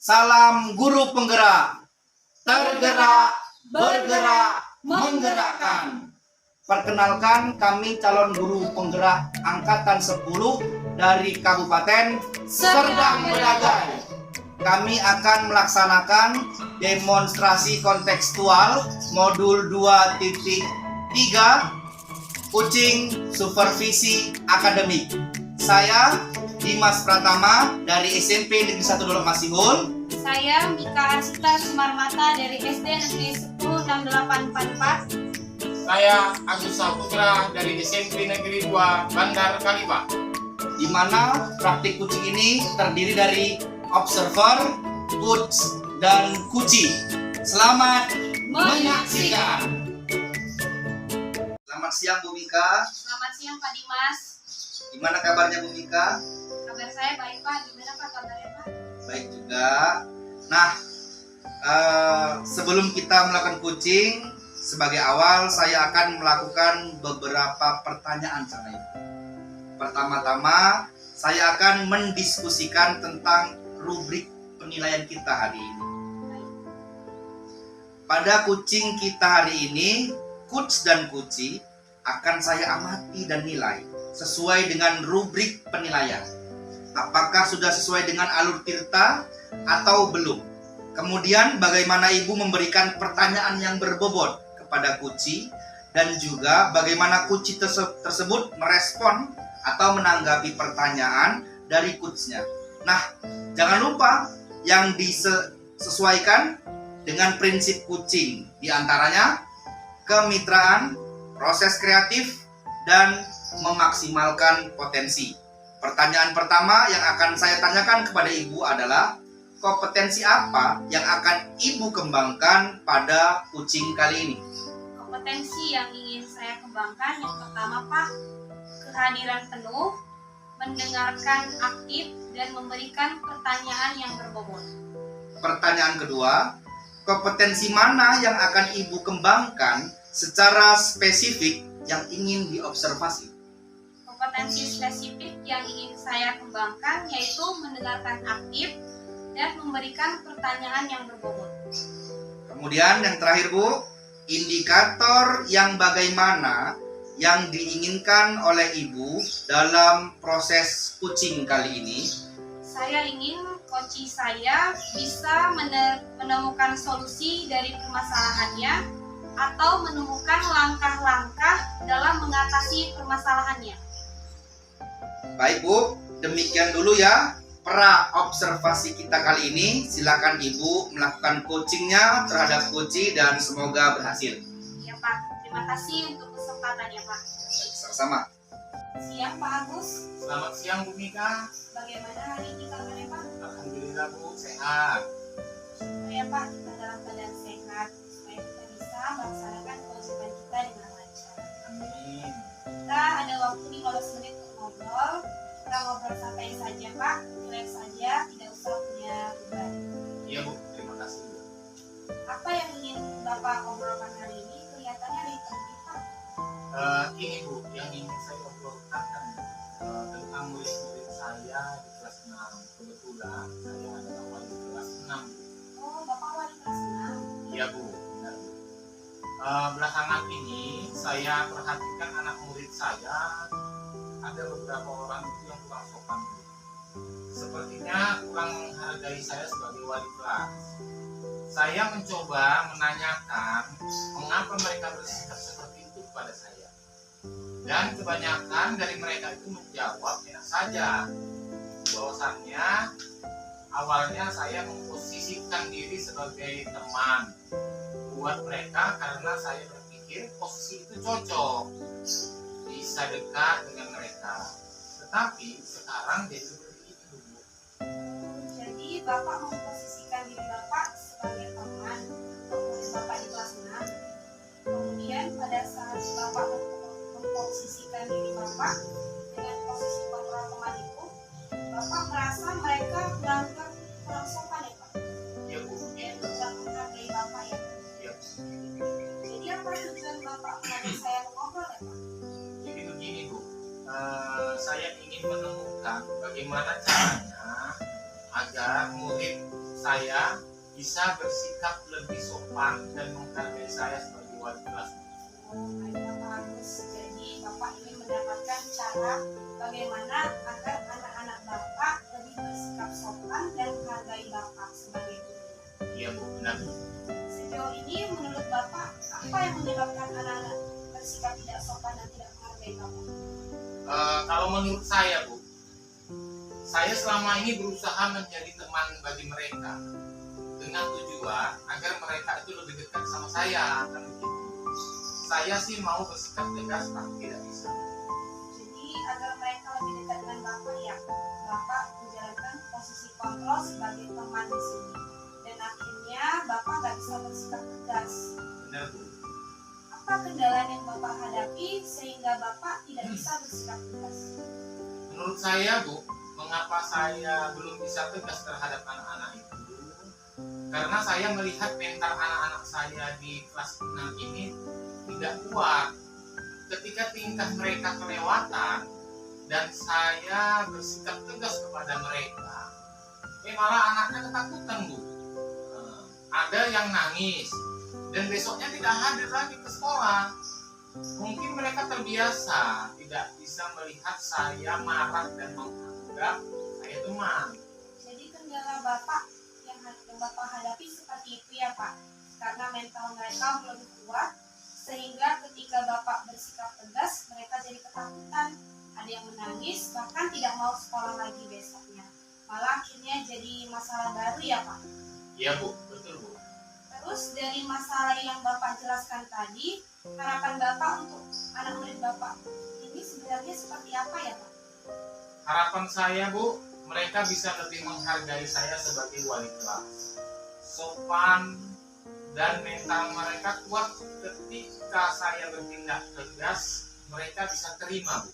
Salam guru penggerak, tergerak, bergerak, menggerakkan. Perkenalkan, kami calon guru penggerak angkatan 10 dari Kabupaten Serdang Bedagai. Kami akan melaksanakan demonstrasi kontekstual modul 2.3 Kucing Supervisi Akademik. Saya Dimas Pratama dari SMP Negeri 1 Dolok Masihul. Saya Mika Arsita Sumarmata dari SD Negeri 10 6844. Saya Agus Saputra dari SMP Negeri 2 Bandar Kaliba. Di mana praktik kucing ini terdiri dari observer, coach, dan kuci. Selamat menyaksikan. Selamat siang Bu Mika. Selamat siang Pak Dimas. Gimana kabarnya Bu Mika? Kabar saya baik Pak. Gimana Pak kabarnya Pak? Baik juga. Nah, sebelum kita melakukan kucing, sebagai awal saya akan melakukan beberapa pertanyaan sama Ibu. Pertama-tama, saya akan mendiskusikan tentang rubrik penilaian kita hari ini. Pada kucing kita hari ini, coach dan kuci akan saya amati dan nilai sesuai dengan rubrik penilaian. Apakah sudah sesuai dengan alur tirta atau belum? Kemudian bagaimana Ibu memberikan pertanyaan yang berbobot kepada kuci, dan juga bagaimana kuci tersebut merespon atau menanggapi pertanyaan dari coachnya. Nah, jangan lupa yang disesuaikan dengan prinsip kucing, diantaranya kemitraan, proses kreatif, dan memaksimalkan potensi. Pertanyaan pertama yang akan saya tanyakan kepada Ibu adalah, kompetensi apa yang akan Ibu kembangkan pada kucing kali ini? Kompetensi yang ingin saya kembangkan yang pertama Pak, kehadiran penuh, mendengarkan aktif, dan memberikan pertanyaan yang berbobot. Pertanyaan kedua, kompetensi mana yang akan Ibu kembangkan secara spesifik yang ingin diobservasi? Kompetensi spesifik yang ingin saya kembangkan yaitu mendengarkan aktif dan memberikan pertanyaan yang berbobot. Kemudian yang terakhir Bu, indikator yang bagaimana yang diinginkan oleh Ibu dalam proses kucing kali ini? Saya ingin coach saya bisa menemukan solusi dari permasalahannya atau menemukan langkah-langkah dalam mengatasi permasalahannya. Baik Bu, demikian dulu ya pra-observasi kita kali ini. Silakan Ibu melakukan coachingnya terhadap kuci dan semoga berhasil. Ya Pak, terima kasih untuk kesempatannya Pak. Baik, sama-sama. Siang Pak Agus, Selamat siang Bu Mika. bagaimana hari ini kabarnya Pak? Alhamdulillah Bu, sehat. Supaya Pak kita dalam keadaan sehat, supaya kita bisa melaksanakan kewajiban kita dengan lancar. Amin. Kita ada waktu 15 menit untuk ngobrol. Kita ngobrol santai saja Pak, relax saja, tidak usah punya beban. Iya Bu, terima kasih Bu. Apa yang ingin Bapak obrolkan hari ini? Kelihatannya ringan Pak. Ini Bu, yang ingin saya obrolkan tentang murid-murid saya di kelas 6. Kebetulan saya adalah wali kelas 6. Oh, Bapak wali kelas 6. Iya Bu, benar Bu. Belakangan ini saya perhatikan anak murid saya ada beberapa orang itu yang kurang sopan Bu. Sepertinya kurang menghargai saya sebagai wali kelas. Saya mencoba menanyakan mengapa mereka bersikap seperti itu kepada saya. Dan kebanyakan dari mereka itu menjawab enak saja. Bahwasannya awalnya saya memposisikan diri sebagai teman buat mereka karena saya berpikir posisi itu cocok, bisa dekat dengan mereka. Tetapi sekarang jadi begitu Bu. Jadi Bapak memposisikan diri Bapak sebagai teman untuk murid Bapak di kelas 6. Kemudian pada saat Bapak memposisikan diri Bapak dengan posisi kontrol teman itu, Bapak merasa mereka kurang sopan ya Pak? Ya Bu, Kemudian kurang menghargai Bapak ya. ya. Jadi apa tujuan Bapak mengajak saya mengobrol ya Pak? Jadi begini Bu, saya ingin menemukan bagaimana caranya agar murid saya saya bisa bersikap lebih sopan dan menghargai saya sebagai wali kelas. Baiklah Pak Agus. Jadi Bapak ingin mendapatkan cara bagaimana agar anak-anak Bapak lebih bersikap sopan dan menghargai Bapak sebagai guru. Iya Bu, benar Bu. Sejauh ini menurut Bapak apa yang menyebabkan anak-anak bersikap tidak sopan dan tidak menghargai Bapak? Kalau menurut saya Bu, saya selama ini berusaha menjadi teman bagi mereka dengan tujuan agar mereka itu lebih dekat sama saya, kan begitu. Saya sih mau bersikap tegas tapi tidak bisa. Jadi agar mereka lebih dekat dengan Bapak ya, Bapak menjalankan posisi kontrol sebagai teman di sini. Dan akhirnya Bapak nggak bisa bersikap tegas. Benar Bu. Apa kendala yang Bapak hadapi sehingga Bapak tidak bisa bersikap tegas? Menurut saya Bu, mengapa saya belum bisa tegas terhadap anak-anak itu? Karena saya melihat mental anak-anak saya di kelas 6 ini tidak kuat. Ketika tingkah mereka kelewatan dan saya bersikap tegas kepada mereka, malah anaknya ketakutan Bu. Ada yang nangis dan besoknya tidak hadir lagi ke sekolah. Mungkin mereka terbiasa tidak bisa melihat saya marah dan menganggap saya teman. Jadi kendala Bapak yang Bapak hadapi seperti itu ya Pak, karena mental mereka belum kuat sehingga ketika Bapak bersikap tegas mereka jadi ketakutan, ada yang menangis bahkan tidak mau sekolah lagi besoknya, malah akhirnya jadi masalah baru ya Pak. Iya Bu, betul Bu. Terus dari masalah yang Bapak jelaskan tadi, harapan Bapak untuk anak murid Bapak ini sebenarnya seperti apa ya Pak? Harapan saya Bu, mereka bisa lebih menghargai saya sebagai wali kelas, sopan, dan mental mereka kuat. Ketika saya bertindak tegas, mereka bisa terima Bu.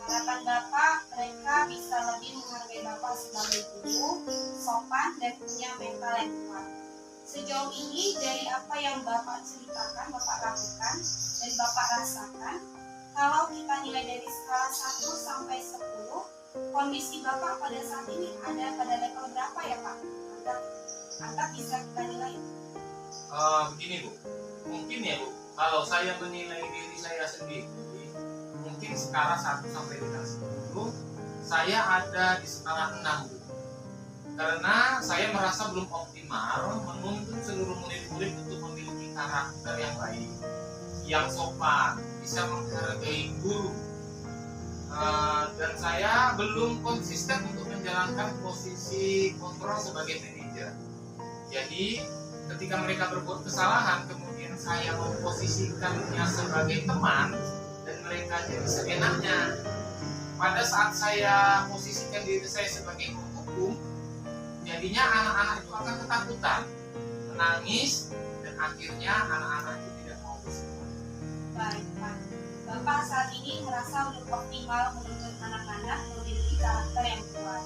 Harapan Bapak mereka bisa lebih menghargai Bapak sebagai guru, sopan, dan punya mental yang kuat. Sejauh ini dari apa yang Bapak ceritakan, Bapak lakukan, dan Bapak rasakan, kalau kita nilai dari skala 1 sampai 10, kondisi Bapak pada saat ini ada pada level berapa ya Pak? Agar bisa kita nilai. Begini Bu, mungkin ya Bu, kalau saya menilai diri saya sendiri, mungkin skala 1 sampai dengan 10, saya ada di skala 6 Bu. Karena saya merasa belum optimal menuntun seluruh murid-murid untuk memiliki karakter yang baik, yang sopan, bisa menghargai guru. Dan saya belum konsisten untuk menjalankan posisi kontrol sebagai manajer. Jadi ketika mereka berbuat kesalahan, kemudian saya memposisikannya sebagai teman dan mereka jadi seenaknya. Pada saat saya posisikan diri saya sebagai penghukum, jadinya anak-anak itu akan ketakutan, menangis, dan akhirnya anak-anak itu tidak mau bersekolah. Baik Pak, Bapak saat ini merasa belum optimal menuntun anak-anak memiliki karakter yang kuat.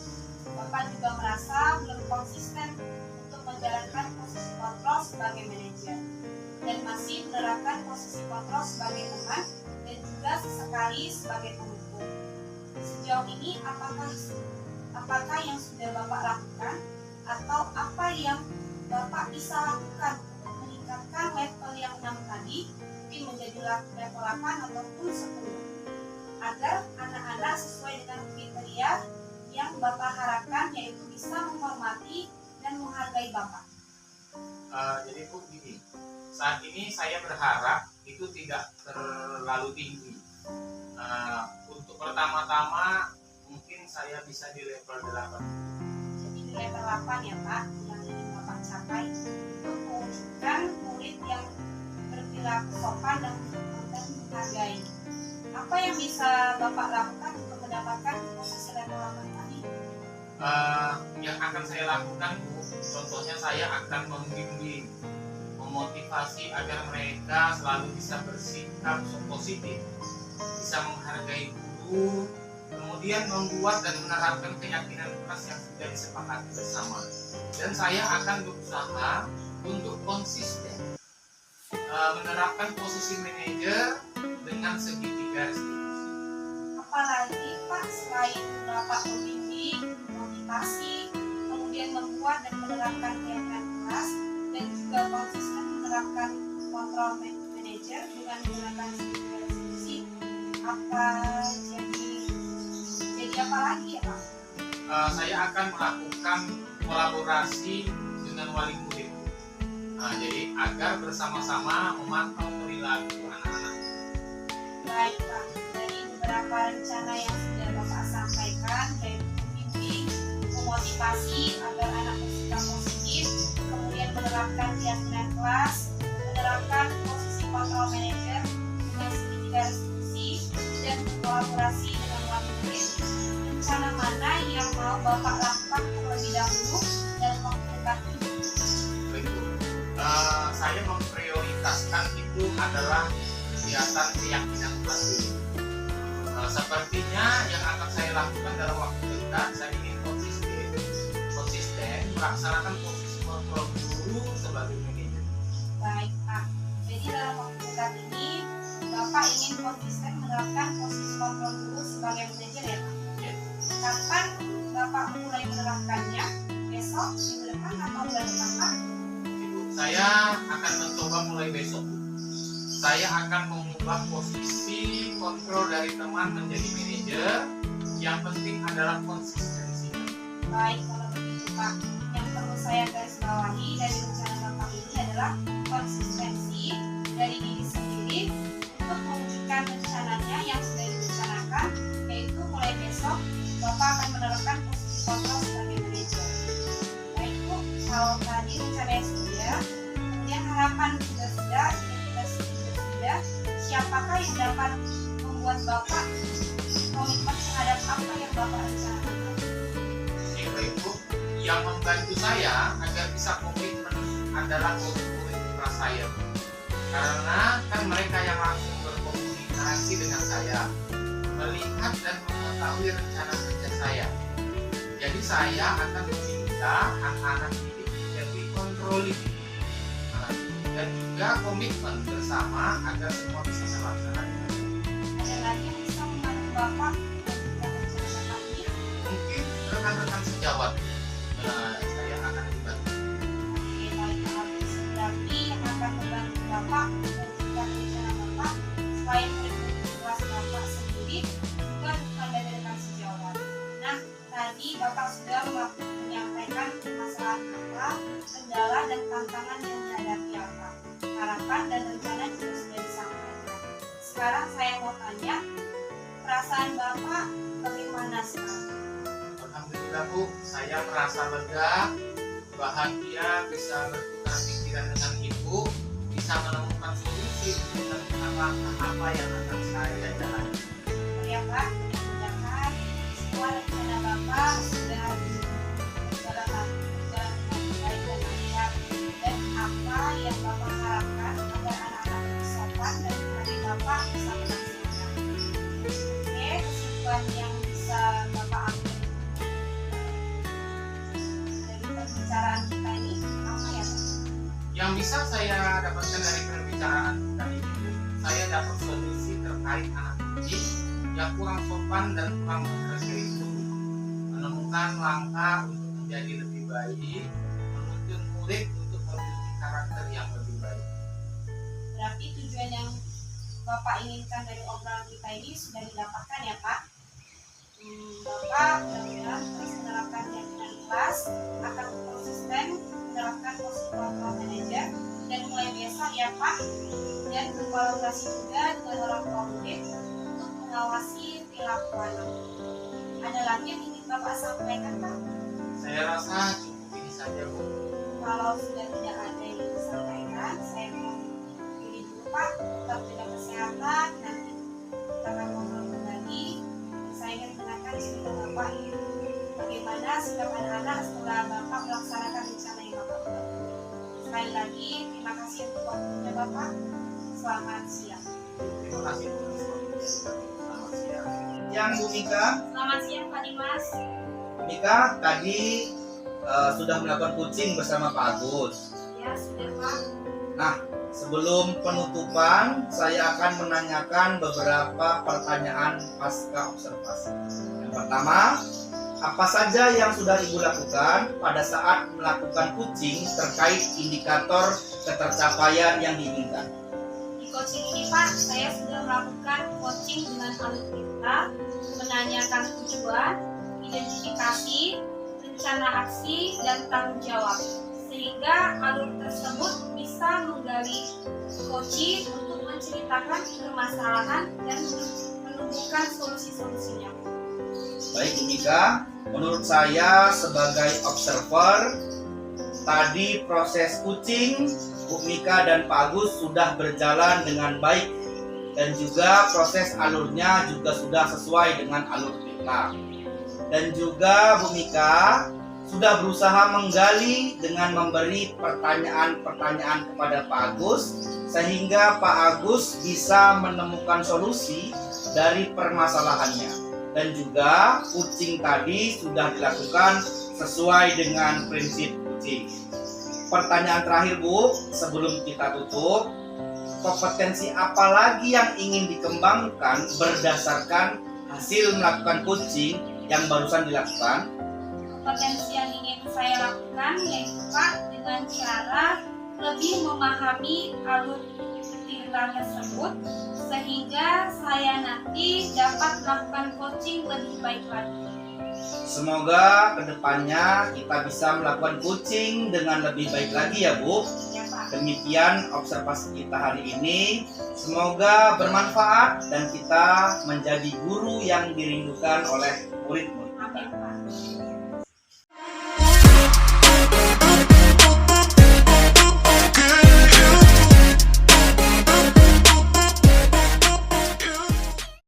Bapak juga merasa belum konsisten untuk menjalankan posisi kontrol sebagai manajer dan masih menerapkan posisi kontrol sebagai teman dan juga sesekali sebagai penghukum. Sejauh ini apakah yang sudah Bapak lakukan atau apa yang Bapak bisa lakukan untuk meningkatkan level yang 6 tadi mungkin menjadi level 8 ataupun 10 agar anak-anak sesuai dengan kriteria yang Bapak harapkan, yaitu bisa menghormati dan menghargai Bapak. Jadi Bu, gini, saat ini saya berharap itu tidak terlalu tinggi. Untuk pertama-tama mungkin saya bisa di level 8. Jadi di level 8 ya Pak, yang ingin Bapak capai untuk mewujudkan murid yang berperilaku sopan dan menghargai. Apa yang bisa Bapak lakukan untuk mendapatkan posisi level 8 tadi? Yang akan saya lakukan Bu, contohnya saya akan membimbing, memotivasi agar mereka selalu bisa bersikap positif, bisa menghargai guru, kemudian membuat dan menerapkan keyakinan keras yang sudah disepakati bersama. Dan saya akan berusaha untuk konsisten menerapkan posisi manajer dengan segitiga restitusi. Apalagi Pak, selain Bapak membimbing, motivasi, kemudian kemudian membuat dan menerapkan kegiatan kelas, dan juga konsisten menerapkan kontrol manajer dengan menggunakan institusi. Apa jadi apa lagi ya Pak? Saya akan melakukan kolaborasi dengan wali murid. Jadi agar bersama-sama memantau perilaku anak-anak. Baik Pak, dari beberapa rencana yang sudah Bapak sampaikan, yaitu membimbing, memotivasi agar anak bersikap positif, kemudian menerapkan keyakinan kelas, menerapkan posisi kontrol manajer dengan segitiga restitusi, dan berkolaborasi dengan wali murid. Rencana mana yang mau Bapak lakukan terlebih dahulu dalam waktu dekat ini? Saya memprioritaskan itu adalah kegiatan keyakinan kelas ini. Sepertinya yang akan saya lakukan dalam waktu dekat, saya ingin konsisten melaksanakan posisi kontrol guru sebagai manajer. Baik Pak, jadi dalam waktu dekat ini Bapak ingin konsisten menerapkan posisi kontrol guru sebagai manajer ya Pak? Ya. Kapan Bapak mulai menerapkannya? Besok, minggu depan, atau bulan depan Pak? Saya akan mencoba mulai besok. Saya akan mengubah posisi kontrol dari teman menjadi manajer. Yang penting adalah konsistensi. Baik, kalau begitu Pak, yang perlu saya garis bawahi dari rencana Bapak ini adalah konsistensi dari diri sendiri untuk mewujudkan rencananya yang sudah direncanakan, yaitu mulai besok Bapak akan menerapkan posisi kontrol sebagai manajer. Baik Bu, kalau tadi rencananya sudah, kemudian harapan juga sudah, identitas juga sudah, siapakah yang dapat membuat Bapak komitmen terhadap apa yang Bapak rencanakan? Ibu, yang membantu saya agar bisa komitmen adalah murid kelas saya. Karena kan mereka yang langsung berkomunikasi dengan saya, melihat dan mengetahui rencana kerja saya. Jadi saya akan meminta anak-anak ini menjadi kontroli dan juga komitmen bersama agar semua bisa terlaksana. Ada lagi yang bisa membantu Bapak mewujudkan rencana Bapak ini? Mungkin rekan-rekan sejawat saya akan dibantu. Oke, baik Pak Agus. Berarti yang akan membantu Bapak mewujudkan rencana Bapak selain murid-murid kelas Bapak sendiri, juga rekan dari rekan sejawat. Nah, tadi Bapak sudah menyampaikan masalah apa, kendala dan tantangan yang dihadapi apa, harapan dan rencana juga sudah disampaikan. Sekarang saya mau tanya, perasaan Bapak bagaimana sekarang? Alhamdulillah Bu, saya merasa lega, bahagia bisa bertukar pikiran dengan Ibu, bisa menemukan solusi tentang langkah apa yang akan saya jalani. Ya Pak, mudah-mudahan semua rencana Bapak sudah berjalan dengan baik dan lancar, dan apa yang Bapak harapkan agar anak-anak bersopan dan menghargai Bapak bisa melaksanakan. Oke, kesimpulan yang bisa Bapak ambil dari pembicaraan kita ini apa ya Pak? Yang bisa saya dapatkan dari pembicaraan kita ini, saya dapat solusi terkait anak didik yang kurang sopan dan kurang menghargai itu, menemukan langkah untuk menjadi lebih baik, menuntun murid untuk memiliki karakter yang lebih baik. Berarti tujuan yang Bapak inginkan dari obrolan kita ini sudah didapatkan ya Pak? Bapak mudah-mudahan terus menerapkan keyakinan kelas, akan konsisten menerapkan posisi kontrol manajer, dan mulai besok ya Pak, dan berkolaborasi juga dengan orang tua murid untuk mengawasi perilaku anak. Ada lagi yang ingin Bapak sampaikan Pak? Saya rasa cukup ini saja Bu. Kalau sudah tidak ada yang ingin disampaikan, saya mau pilih dulu Pak, tetap jaga kesehatan, nanti kita akan ngobrol kembali. Saya ingin menanyakan cerita Bapak, bagaimana sikap anak-anak setelah Bapak melaksanakan rencana yang Bapak buat. Sekali lagi, terima kasih untuk waktunya Bapak. Selamat siang. Terima kasih Bu. Selamat siang. Yang Bu Mika, Selamat siang Pak Dimas. Mika tadi sudah melakukan coaching bersama Pak Agus. Ya sudah Pak. Nah, sebelum penutupan, saya akan menanyakan beberapa pertanyaan pasca observasi. Yang pertama, Apa saja yang sudah Ibu lakukan pada saat melakukan coaching terkait indikator ketercapaian yang diinginkan? Di coaching ini Pak, saya sudah melakukan coaching dengan alur cerita, menanyakan tujuan, identifikasi, rencana aksi, dan tanggung jawab. Sehingga alur tersebut bisa menggali coaching untuk menceritakan permasalahan dan menemukan solusi-solusinya. Baik Bu Mika, menurut saya sebagai observer, tadi proses coaching Bu Mika dan Pak Agus sudah berjalan dengan baik dan juga proses alurnya juga sudah sesuai dengan alur kita. Dan juga Bu Mika sudah berusaha menggali dengan memberi pertanyaan-pertanyaan kepada Pak Agus sehingga Pak Agus bisa menemukan solusi dari permasalahannya. Dan juga coaching tadi sudah dilakukan sesuai dengan prinsip coaching. Pertanyaan terakhir Bu, sebelum kita tutup, kompetensi apa lagi yang ingin dikembangkan berdasarkan hasil melakukan coaching yang barusan dilakukan? Kompetensi yang ingin saya lakukan yaitu Pak, dengan cara lebih memahami alur cerita tersebut sehingga saya nanti dapat melakukan coaching lebih baik lagi. Semoga kedepannya kita bisa melakukan coaching dengan lebih baik lagi ya Bu. Ya Pak. Demikian observasi kita hari ini. Semoga bermanfaat dan kita menjadi guru yang dirindukan oleh murid-murid kita. Amin Pak.